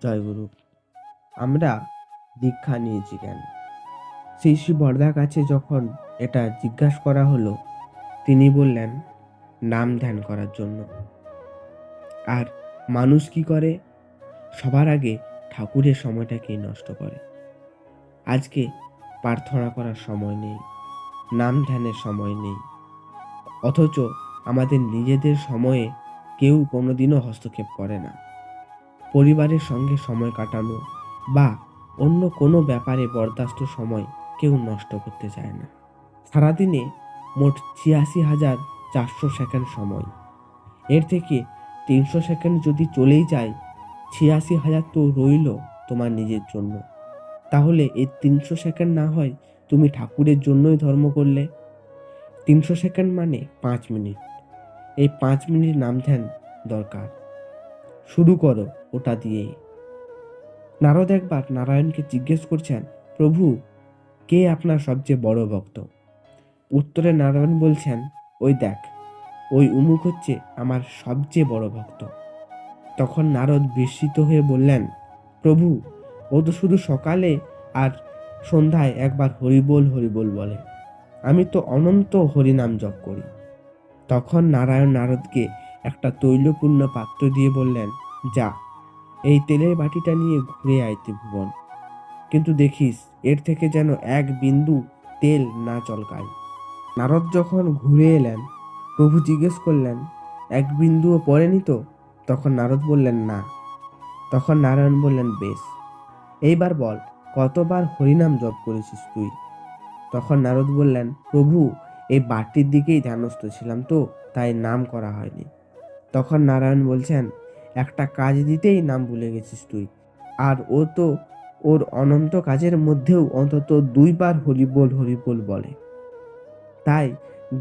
জয়গুরু। আমরা দীক্ষা নিয়েছি কেন? শ্রী শ্রী বরদার কাছে যখন এটা জিজ্ঞাসা করা হলো, তিনি বললেন নাম ধ্যান করার জন্য। আর মানুষ কি করে? সবার আগে ঠাকুরের সময়টাকেই নষ্ট করে। আজকে প্রার্থনা করার সময় নেই, নাম ধ্যানের সময় নেই, অথচ আমাদের নিজেদের সময়ে কেউ কোনোদিনও হস্তক্ষেপ করে না। পরিবারের সঙ্গে সময় কাটানো বা অন্য কোনো ব্যাপারে বরদাস্ত সময় কেউ নষ্ট করতে চায় না। সারাদিনে মোট ৮৬,৪০০ সেকেন্ড সময়। এর থেকে ৩০০ সেকেন্ড যদি চলেই যায়, ৮৬,০০০ তো রইল তোমার নিজের জন্য। তাহলে এই ৩০০ সেকেন্ড না হয় তুমি ঠাকুরের জন্যই ধর্ম করলে। ৩০০ সেকেন্ড মানে ৫ মিনিট। এই ৫ মিনিট নাম ধ্যান দরকার। শুরু করো ওটা দিয়েই। নারদ একবার নারায়ণকে জিজ্ঞেস করছেন, প্রভু, কে আপনার সবচেয়ে বড় ভক্ত? উত্তরে নারায়ণ বলছেন, ওই দেখ, ওই উমুক হচ্ছে আমার সবচেয়ে বড় ভক্ত। তখন নারদ বিস্মিত হয়ে বললেন, প্রভু, ও তো শুধু সকালে আর সন্ধ্যায় একবার হরিবোল হরিবোল বলে। আমি তো অনন্ত হরিনাম জপ করি। তখন নারায়ণ নারদকে একটা তৈলপূর্ণ পাত্র দিয়ে বললেন, যা, এই তেলের বাটিটা নিয়ে ঘুরে আয় ত্রিভুবন, কিন্তু দেখিস এর থেকে যেন এক বিন্দু তেল না চলকায়। নারদ যখন ঘুরে এলেন, প্রভু জিজ্ঞেস করলেন, এক বিন্দুও পড়েনি তো? তখন নারদ বললেন, না। তখন নারায়ণ বললেন, বেশ, এইবার বল, কতবার হরিনাম জপ করেছিস তুই? তখন নারদ বললেন, প্রভু, এই বাটির দিকেই ধ্যানস্থ ছিলাম তো, তাই নাম করা হয়নি। তখন নারায়ণ বলছেন, একটা কাজ দিতেই নাম ভুলে গেছিস তুই। আর ও তো ওর অনন্ত কাজের মধ্যেও অন্তত ২ বার হরিবোল হরিবোল বলে। তাই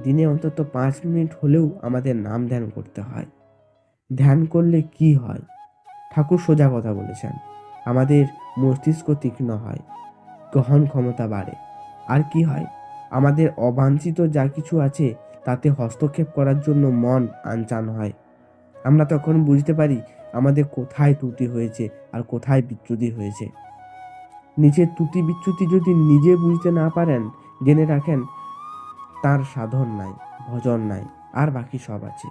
দিনে অন্তত ৫ মিনিট হলেও আমাদের নাম ধ্যান করতে হয়। ধ্যান করলে কি হয়? ঠাকুর সোজা কথা বলেছেন, আমাদের মস্তিষ্ক তীক্ষ্ণ হয়, গ্রহণ ক্ষমতা বাড়ে। আর কি হয়? আমাদের অবাঞ্ছিত যা কিছু আছে তাতে হস্তক্ষেপ করার জন্য মন আনচান হয়। আমরা তখন বুঝতে পারি আমাদের কোথায় ত্রুটি হয়েছে আর কোথায় বিচ্যুতি হয়েছে। নিজের ত্রুটি বিচ্যুতি যদি নিজে বুঝতে না পারেন, জেনে রাখেন তার সাধন নাই, ভজন নাই, আর বাকি সব আছে।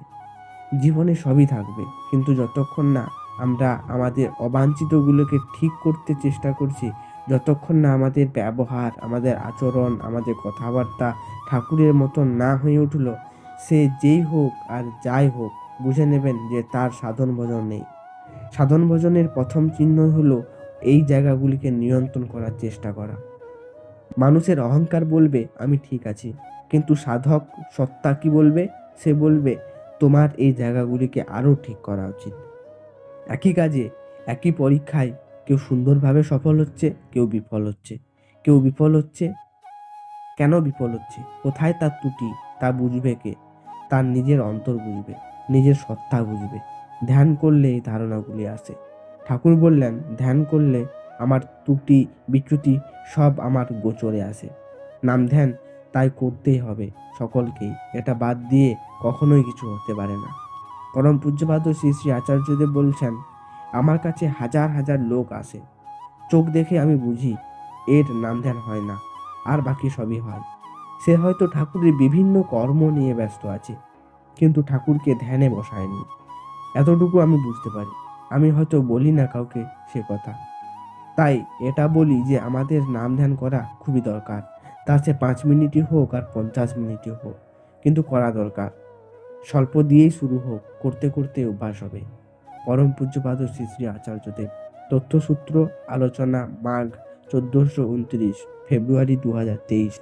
জীবনে সবই থাকবে, কিন্তু যতক্ষণ না আমরা আমাদের অবাঞ্ছিতগুলোকে ঠিক করতে চেষ্টা করছি, যতক্ষণ না আমাদের ব্যবহার, আমাদের আচরণ, আমাদের কথাবার্তা ঠাকুরের মতন না হয়ে উঠল, সে যেই হোক আর যাই হোক, বুঝে নেবেন যে তার সাধন ভজন নেই। সাধন ভজনের প্রথম চিহ্ন হলো এই জায়গাগুলিকে নিয়ন্ত্রণ করার চেষ্টা করা। মানুষের অহংকার বলবে আমি ঠিক আছি, কিন্তু সাধক সত্তা কি বলবে? সে বলবে তোমার এই জায়গাগুলিকে আরো ঠিক করা উচিত। একই কাজে, একই পরীক্ষায় কেউ সুন্দরভাবে সফল হচ্ছে, কেউ বিফল হচ্ছে। কেউ বিফল হচ্ছে, কেন বিফল হচ্ছে, কোথায় তার ত্রুটি, তা বুঝবে কে? তার নিজের অন্তর বুঝবে, নিজের সত্তা বুঝবে। ধ্যান করলে এই ধারণাগুলি আসে। ঠাকুর বললেন, ধ্যান করলে আমার ত্রুটি বিচ্যুতি সব আমার গোচরে আসে। নাম ধ্যান তাই করতেই হবে সকলকেই। এটা বাদ দিয়ে কখনোই কিছু হতে পারে না। পরম পূজ্যপাদ শ্রী শ্রী আচার্যদেব বলছেন, আমার কাছে হাজার হাজার লোক আসে, চোখ দেখে আমি বুঝি এর নাম ধ্যান হয় না, আর বাকি সবই হয়। সে হয়তো ঠাকুরের বিভিন্ন কর্ম নিয়ে ব্যস্ত আছে, কিন্তু ঠাকুরকে ধ্যানে বসায়নি। এতটুকু আমি বুঝতে পারি। আমি হয়তো বলি না কাউকে সে কথা। তাই এটা বলি যে আমাদের নাম ধ্যান করা খুবই দরকার। তা সে ৫ মিনিটই হোক আর ৫০ মিনিটই হোক, কিন্তু করা দরকার। স্বল্প দিয়েই শুরু হোক, করতে করতে অভ্যাস হবে। পরম পূজ্যপাদ শ্রী শ্রী আচার্যদেব। তথ্যসূত্র আলোচনা মাঘ ১৪২৯ ফেব্রুয়ারি ২০২৩।